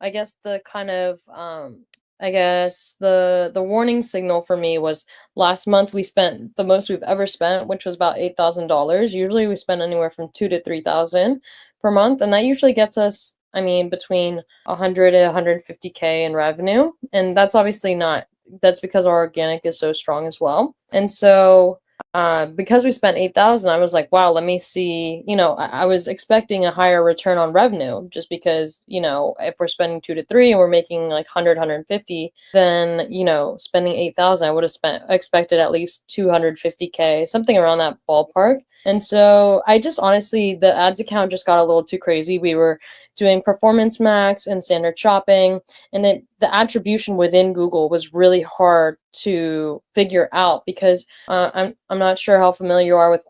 I guess the kind of the warning signal for me was last month we spent the most we've ever spent, which was about $8,000. Usually we spend anywhere from 2 to 3,000 per month, and that usually gets us, I mean, between 100 to 150K in revenue. And that's obviously not, that's because our organic is so strong as well. And so because we spent 8,000, I was like, wow, let me see, I was expecting a higher return on revenue just because, if we're spending 2 to 3 and we're making like 150, then, spending 8,000, I would have expected at least 250K, something around that ballpark. And so I just honestly, the ads account just got a little too crazy. We were doing performance max and standard shopping, and the attribution within Google was really hard to figure out because I'm not sure how familiar you are with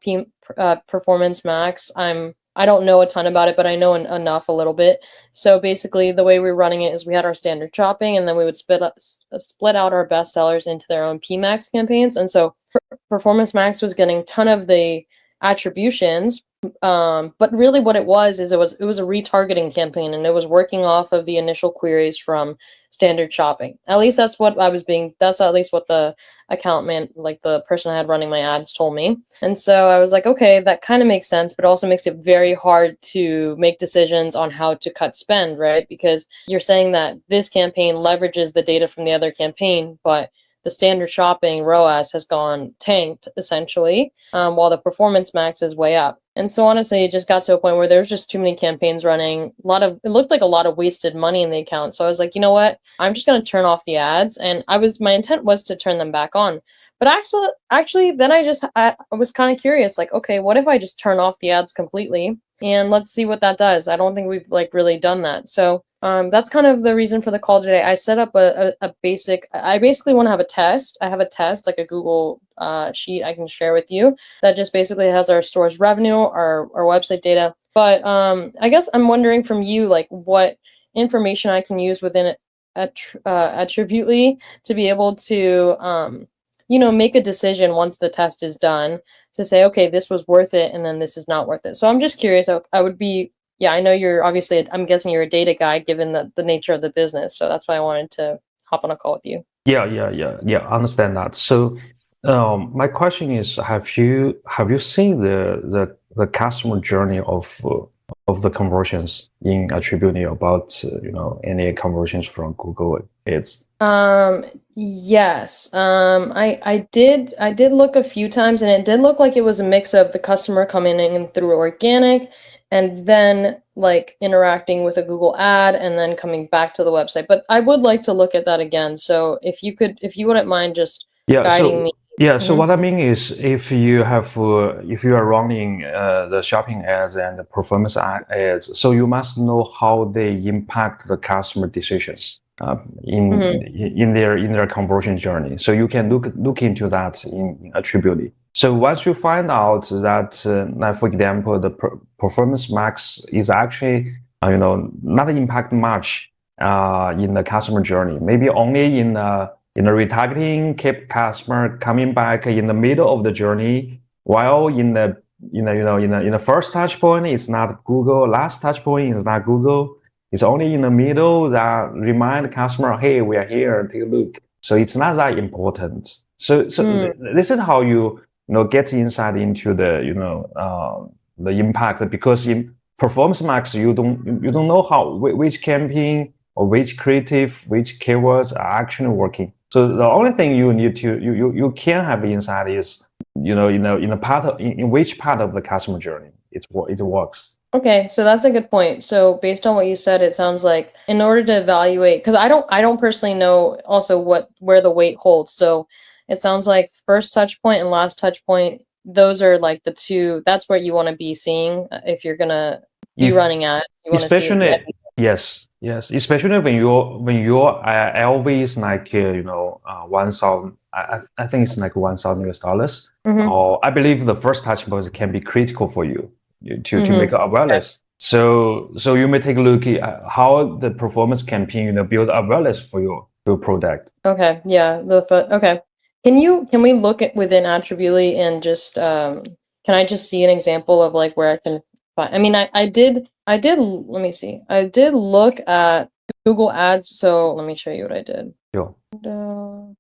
performance max. I don't know a ton about it, but I know enough a little bit. So basically, the way we were running it is we had our standard shopping, and then we would split out our best sellers into their own PMax campaigns. And so Performance Max was getting a ton of the attributions, but really what it was is it was a retargeting campaign, and it was working off of the initial queries from standard shopping. At least that's at least what the account man, like the person I had running my ads, told me. And so I was like, okay, that kind of makes sense, but also makes it very hard to make decisions on how to cut spend, right? Because you're saying that this campaign leverages the data from the other campaign, but the standard shopping ROAS has gone tanked essentially, while the performance max is way up. And so honestly, it just got to a point where there was just too many campaigns running. It looked like a lot of wasted money in the account. So I was like, you know what? I'm just going to turn off the ads. And my intent was to turn them back on. But actually, then I was kind of curious, like, okay, what if I just turn off the ads completely and let's see what that does? I don't think we've really done that. So that's kind of the reason for the call today. I set up I basically want to have a test. I have a test, like a Google sheet I can share with you that just basically has our store's revenue, our website data. But I guess I'm wondering from you, like, what information I can use within Attributely to be able to make a decision once the test is done to say, okay, this was worth it, and then this is not worth it. So I'm just curious. I would be, yeah, I know you're obviously, I'm guessing you're a data guy given the nature of the business. So that's why I wanted to hop on a call with you. Yeah. I understand that. So, my question is, have you seen the customer journey of the conversions in Attribution about any conversions from Google Ads? Yes. I did look a few times, and it did look like it was a mix of the customer coming in through organic and then like interacting with a Google ad and then coming back to the website. But I would like to look at that again. So if you wouldn't mind just guiding me. So what I mean is, if you are running the shopping ads and the performance ads, so you must know how they impact the customer decisions in their conversion journey. So you can look into that in Attributely. So once you find out that, like for example, the performance max is actually not impact much in the customer journey, maybe only in the retargeting, keep customer coming back in the middle of the journey, while in the first touch point it's not Google, last touch point is not Google. It's only in the middle that remind the customer, hey, we are here, take a look. So it's not that important. So this is how you get insight into the impact, because in Performance Max you don't know which campaign or which creative, which keywords are actually working. So the only thing you need to you can have insight is in which part of the customer journey it works. Okay, so that's a good point. So based on what you said, it sounds like in order to evaluate, because I don't personally know also where the weight holds. So it sounds like first touch point and last touch point, those are like the two. That's what you want to be seeing if you're gonna be running ads. You want to see it. Yes, especially when your LV is like 1,000. I think it's like $1,000. Or I believe the first touch point can be critical for you to make awareness. So you may take a look at how the performance campaign build awareness for your product. Okay, yeah, okay. Can we look at within Attributely and just can I just see an example of like where I can find? I mean, I did. Let me see. I did look at Google Ads. So let me show you what I did. Sure.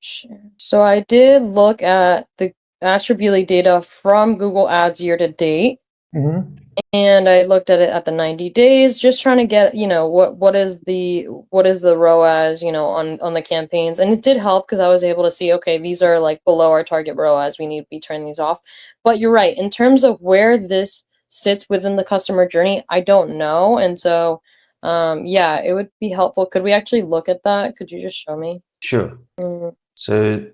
Share. So I did look at the Arrtibuly data from Google Ads year to date. Mm-hmm. And I looked at it at the 90 days, just trying to get, what is the ROAS, on the campaigns. And it did help because I was able to see, okay, these are like below our target ROAS. We need to be turning these off. But you're right, in terms of where this sits within the customer journey, I don't know. And so, yeah, it would be helpful. Could we actually look at that? Could you just show me? Sure. Mm-hmm. So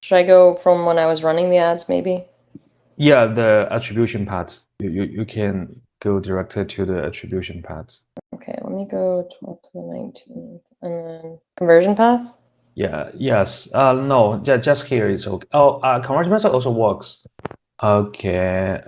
Should I go from when I was running the ads, maybe? yeah, the attribution part. You can go directly to the attribution part. Okay, let me go 12 to the 19th. And then conversion paths? Yeah, yes. No, just here is okay. Oh, conversion method also works. Okay.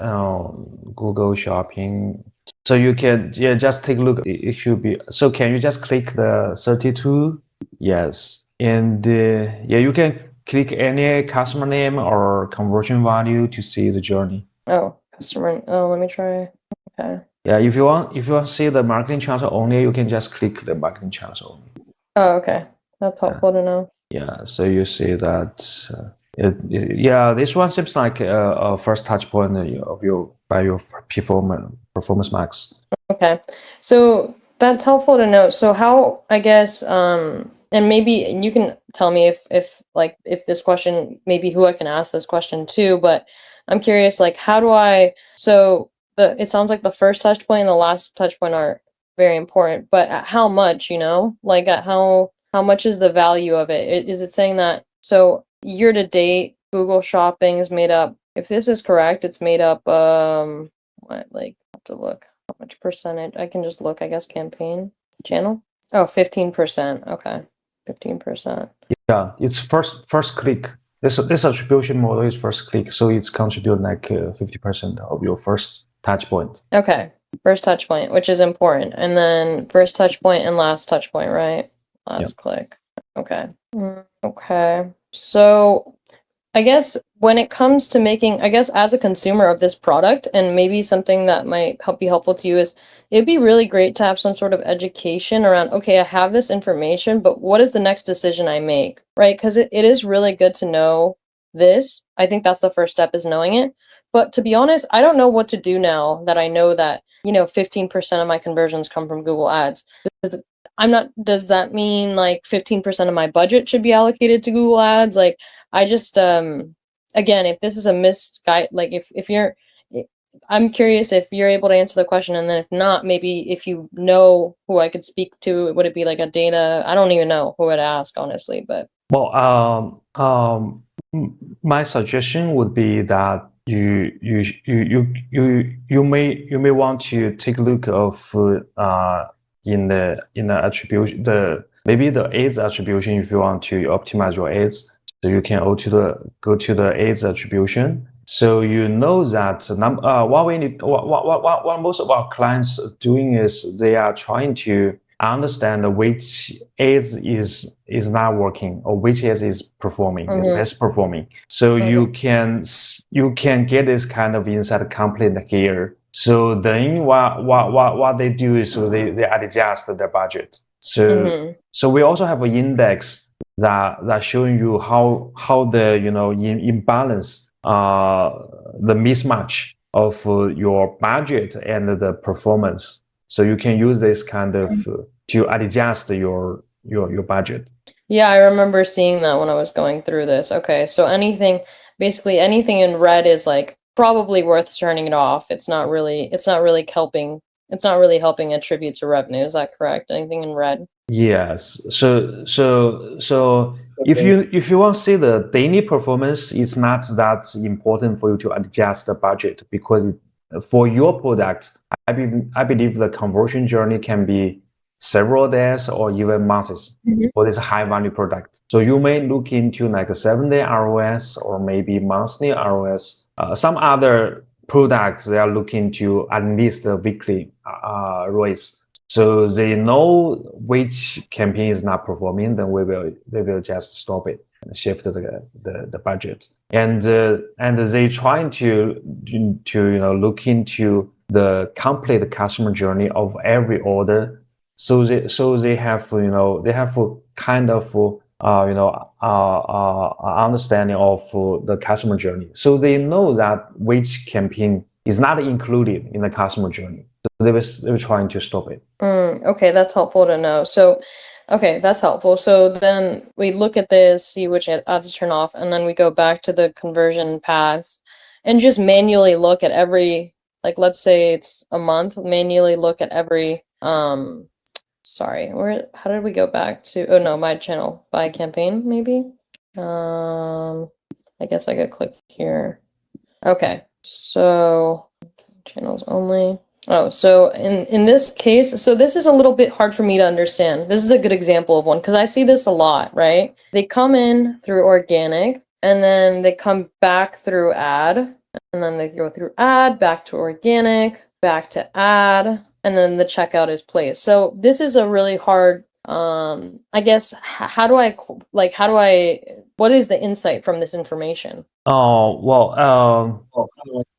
Google Shopping. So you can, yeah, just take a look. It should be. So can you just click the 32? Yes. And yeah, you can click any customer name or conversion value to see the journey. Oh, customer. Oh, let me try. Okay. Yeah, if you want to see the marketing channel only, you can just click the marketing channel only. Oh, okay. That's helpful to know. Yeah, so you see that yeah, this one seems like a first touch point of your performance max. Okay. So that's helpful to know. So how, I guess, and maybe you can tell me if this question, maybe who I can ask this question to, but I'm curious, like, how do it sounds like the first touch point and the last touch point are very important, but at how much, like at how much is the value of it? Is it saying that, so year to date, Google Shopping is made up, if this is correct, it's made up, what, like, I have to look how much percentage. I can just look, I guess, campaign channel. Oh, 15%. Okay. 15%. Yeah, it's first click. This attribution model is first click, so it's contribute like 50% of your first touch point. Okay. First touch point, which is important. And then first touch point and last touch point, right? Last click. Okay. Okay. So I guess when it comes to making, I guess as a consumer of this product, and maybe something that might be helpful to you is, it'd be really great to have some sort of education around, okay, I have this information, but what is the next decision I make, right? Because it is really good to know this. I think that's the first step, is knowing it. But to be honest, I don't know what to do now that I know that, 15% of my conversions come from Google Ads. Does that mean like 15% of my budget should be allocated to Google Ads? Like, I just, again, if this is a misguide, like if you're, I'm curious if you're able to answer the question, and then if not, maybe if you know who I could speak to, would it be like a data? I don't even know who I'd ask, honestly, but. Well, my suggestion would be that you may want to take a look of in the attribution, maybe the ads attribution, if you want to optimize your ads. So you can go to the ads attribution. So you know that what most of our clients are doing is they are trying to understand which ads is not working, or which ads is performing, is best performing. So you can get this kind of insight complete here. So then what they do is, so they adjust their budget. So we also have an index that showing you how the imbalance, the mismatch of your budget and the performance. So you can use this kind of to adjust your budget. Yeah, I remember seeing that when I was going through this. Okay, so basically anything in red is like probably worth turning it off. It's not really helping attribute to revenue. Is that correct? Anything in red? Yes. So if you want to see the daily performance, it's not that important for you to adjust the budget, because for your product, I believe the conversion journey can be several days or even months for this high value product. So you may look into like a 7-day ROS or maybe monthly ROS. Some other products, they are looking to at least the weekly ROS. So they know which campaign is not performing, then they will just stop it and shift the budget. And they trying to look into the complete customer journey of every order. So they have they have kind of understanding of the customer journey. So they know that which campaign is not included in the customer journey. So they were trying to stop it. Okay, that's helpful to know. So, okay, that's helpful. So then we look at this, see which ads to turn off, and then we go back to the conversion paths and just manually look at every, like, let's say it's a month, manually look at every, sorry, how did we go back to, oh no, my channel by campaign, maybe? I guess I could click here. Okay, so channels only. Oh, so in this case, so this is a little bit hard for me to understand. This is a good example of one because I see this a lot, right? They come in through organic and then they come back through ad and then they go through ad, back to organic, back to ad, and then the checkout is placed. So this is a really hard, I guess, what is the insight from this information? Oh, well,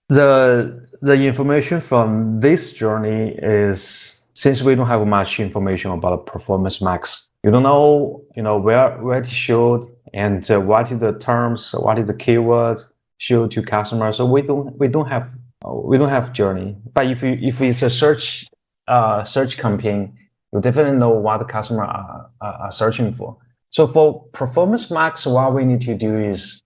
the information from this journey is, since we don't have much information about Performance Max, you don't know, where it showed and what is the terms, what is the keywords show to customers. So we don't have journey. But if it's a search campaign, you definitely know what the customer are searching for. So for Performance Max, what we need to do is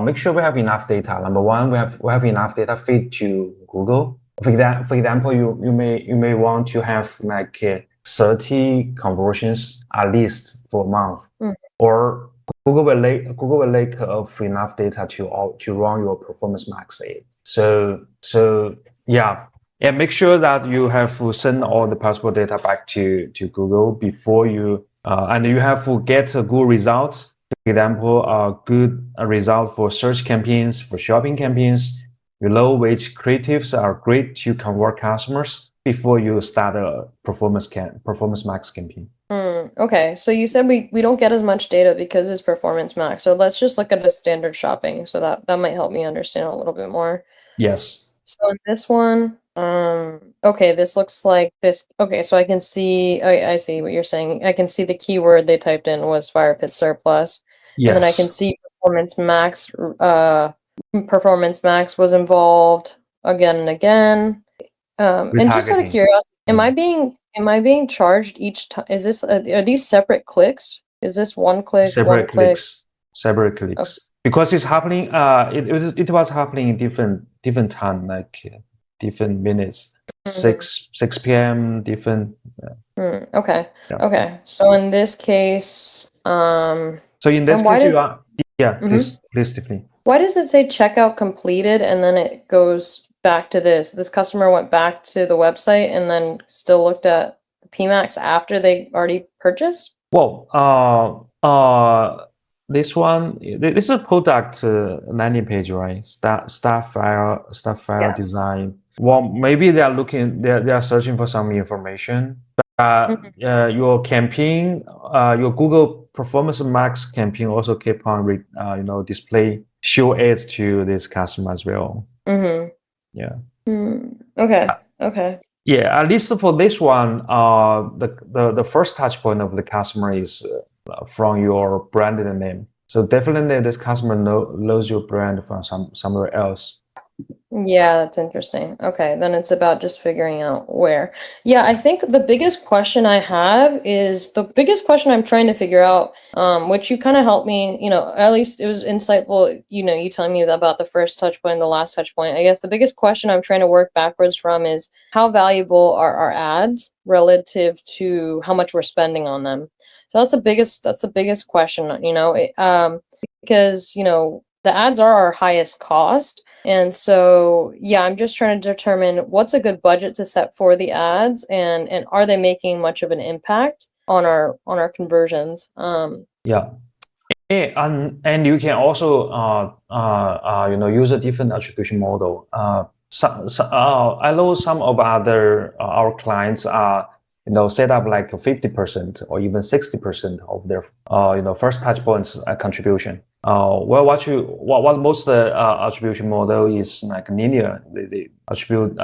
make sure we have enough data. Number one, we have enough data feed to Google. For example, you may want to have like 30 conversions at least for a month, or Google will lack of enough data to run your Performance Max ad. So yeah. And make sure that you have send all the possible data back to Google before you and you have to get good results. For example, a good result for search campaigns, for shopping campaigns. You know which creatives are great to convert customers before you start a Performance Max campaign. Okay, so you said we don't get as much data because it's Performance Max. So let's just look at a standard shopping. So that might help me understand a little bit more. Yes. So in this one, okay, this looks like this. Okay, so I can see, I see what you're saying. I can see the keyword they typed in was fire pit surplus. Yes. And then I can see Performance Max was involved again and again. And just out of curiosity, am I being charged each time? Is this are these separate clicks? Is this one click? Separate clicks. Okay. Because it's happening. It was happening in different time, like different minutes. 6 p.m. different. Okay. Yeah. Okay. So in this case, so in this case, please, Tiffany. Why does it say checkout completed and then it goes back to this? This customer went back to the website and then still looked at the PMax after they already purchased? Well, this is a product landing page, right? Start file design. Well, maybe they are searching for some information. Your campaign, your Google Performance Max campaign also keep on display show ads to this customer as well. Yeah. Okay. Yeah, at least for this one, the first touch point of the customer is from your branded name. So definitely this customer knows your brand from somewhere else. Yeah, that's interesting. Okay, then it's about just figuring out where. Yeah, I think the biggest question I have is the biggest question I'm trying to figure out, which you kind of helped me, at least it was insightful, you telling me about the first touch point and the last touch point. I guess the biggest question I'm trying to work backwards from is how valuable are our ads relative to how much we're spending on them? So that's the biggest question, because, the ads are our highest cost. And so, yeah, I'm just trying to determine what's a good budget to set for the ads and are they making much of an impact on our conversions? Yeah. And you can also use a different attribution model. I know some of our clients are set up like 50% or even 60% of their first touch points contribution. Well, what most attribution model is like linear. They attribute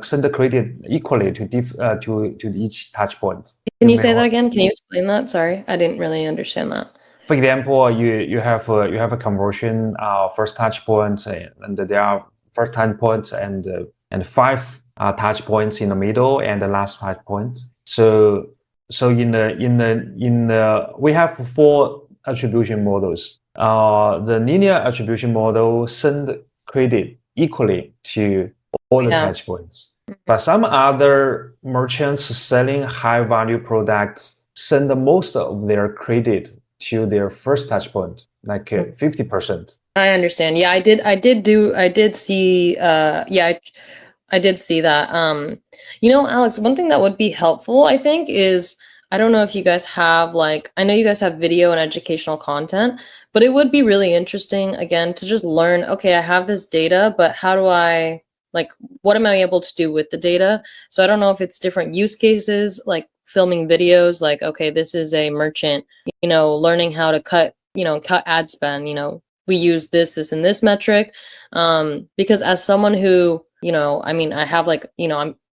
send the credit equally to each touch point. Can you say that again? Can you explain that? Sorry, I didn't really understand that. For example, you have a conversion first touch point, and there are first touch point and five touch points in the middle and the last touch point. So in the we have four attribution models. The linear attribution model send credit equally to all the touch points. But some other merchants selling high value products send most of their credit to their first touch point, like 50%. I understand. Yeah, I did see I did see that. Alex, one thing that would be helpful, I think, is I don't know if you guys have I know you guys have video and educational content, but it would be really interesting again to just learn, okay, I have this data, but how do I what am I able to do with the data? So I don't know if it's different use cases, like filming videos, like, okay, this is a merchant, learning how to cut ad spend, we use this and this metric. Because as someone who, I have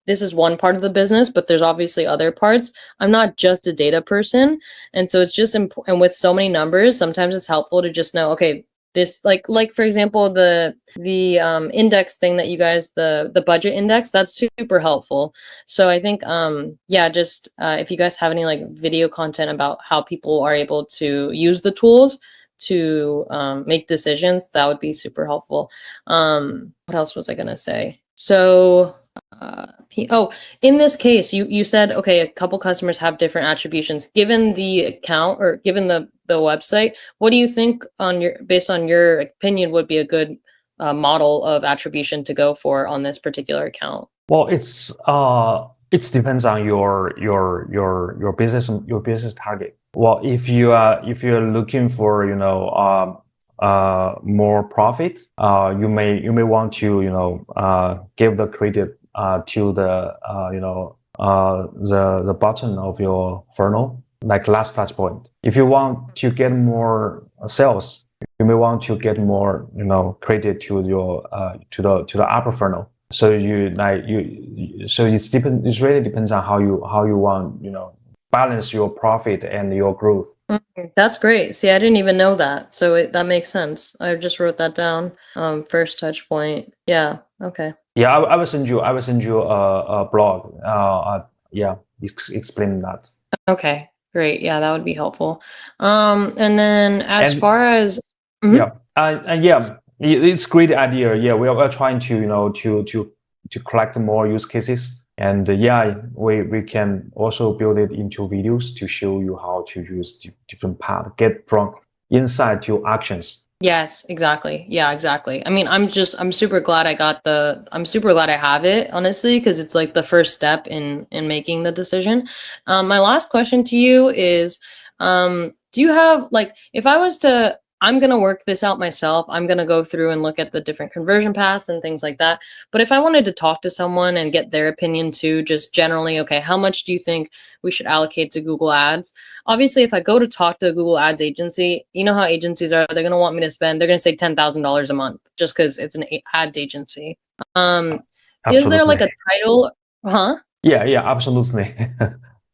this is one part of the business, but there's obviously other parts. I'm not just a data person. And so it's just important. And with so many numbers, sometimes it's helpful to just know, okay, this for example, the index thing that you guys, the budget index, that's super helpful. So I think just if you guys have any video content about how people are able to use the tools to make decisions, that would be super helpful. What else was I gonna say? So in this case, you said, okay, a couple customers have different attributions. Given the account or given the website, what do you think based on your opinion would be a good model of attribution to go for on this particular account? Well, it depends on your business target. Well, if you're looking for more profit, you may want to give the credit to the bottom of your funnel, like last touch point. If you want to get more sales, you may want to get more credit to your to the upper funnel. So it really depends on how you want balance your profit and your growth. That's great. See, I didn't even know that. So that makes sense. I just wrote that down. First touch point. Yeah. Okay. Yeah, I will send you a blog. Explain that. Okay, great. Yeah, that would be helpful. And then far as it's great idea. Yeah, we are trying to to collect more use cases, and we can also build it into videos to show you how to use different paths, get from insight to actions. Yes, exactly. Yeah, exactly. I mean, I'm super glad I'm super glad I have it, honestly, because it's like the first step in making the decision. My last question to you is, do you have if I was to, I'm going to work this out myself. I'm going to go through and look at the different conversion paths and things like that. But if I wanted to talk to someone and get their opinion too, just generally, okay, how much do you think we should allocate to Google Ads? Obviously, if I go to talk to a Google Ads agency, you know how agencies are, they're going to want me to spend, they're going to say $10,000 a month just because it's an ads agency. Is there a title? Huh? Yeah, absolutely.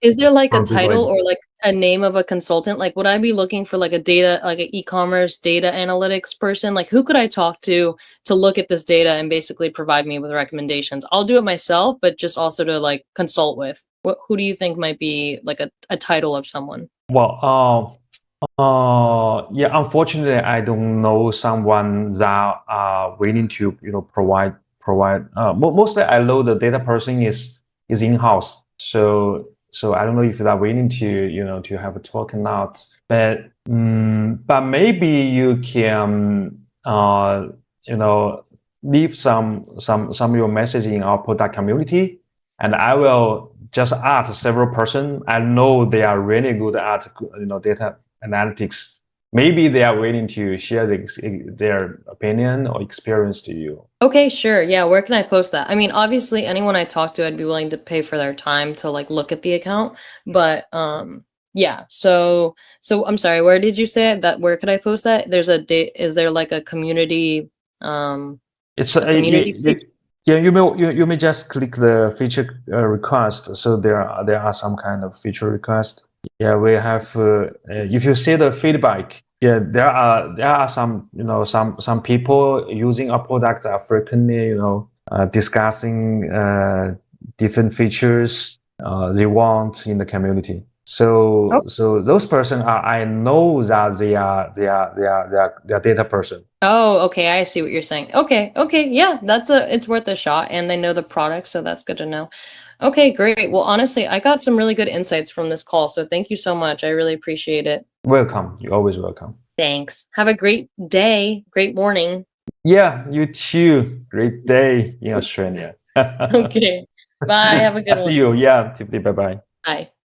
Is there a title or a name of a consultant? Would I be looking for a data, an e-commerce data analytics person? Who could I talk to look at this data and basically provide me with recommendations? I'll do it myself, but just also to consult with. Who do you think might be a title of someone? Well, unfortunately, I don't know someone that willing to provide. Mostly, I know the data person is in-house. So I don't know if they're willing to to have a talk or not. But maybe you can leave some of your message in our product community, and I will just ask several person. I know they are really good at data analytics. Maybe they are willing to share their opinion or experience to you. Okay, sure. Yeah, where can I post that? I mean, obviously, anyone I talk to, I'd be willing to pay for their time to look at the account. But Yeah. So I'm sorry, where did you say it? That where could I post that? There's a is there like a community It's a community page? yeah, you may just click the feature request. So there are some kind of feature request. Yeah, we have if you see the feedback, yeah, there are some some people using our product are frequently discussing different features they want in the community. So those person are, I know that they are data person. Oh, okay. I see what you're saying. Okay. Okay. Yeah, it's worth a shot, and they know the product, so that's good to know. Okay, great. Well, honestly, I got some really good insights from this call, so thank you so much. I really appreciate it. Welcome. You're always welcome. Thanks. Have a great day, great morning. Yeah, you too. Great day in Australia. Okay. Bye. Have a I good see one. you. Yeah, Tiffany. Bye bye. Bye.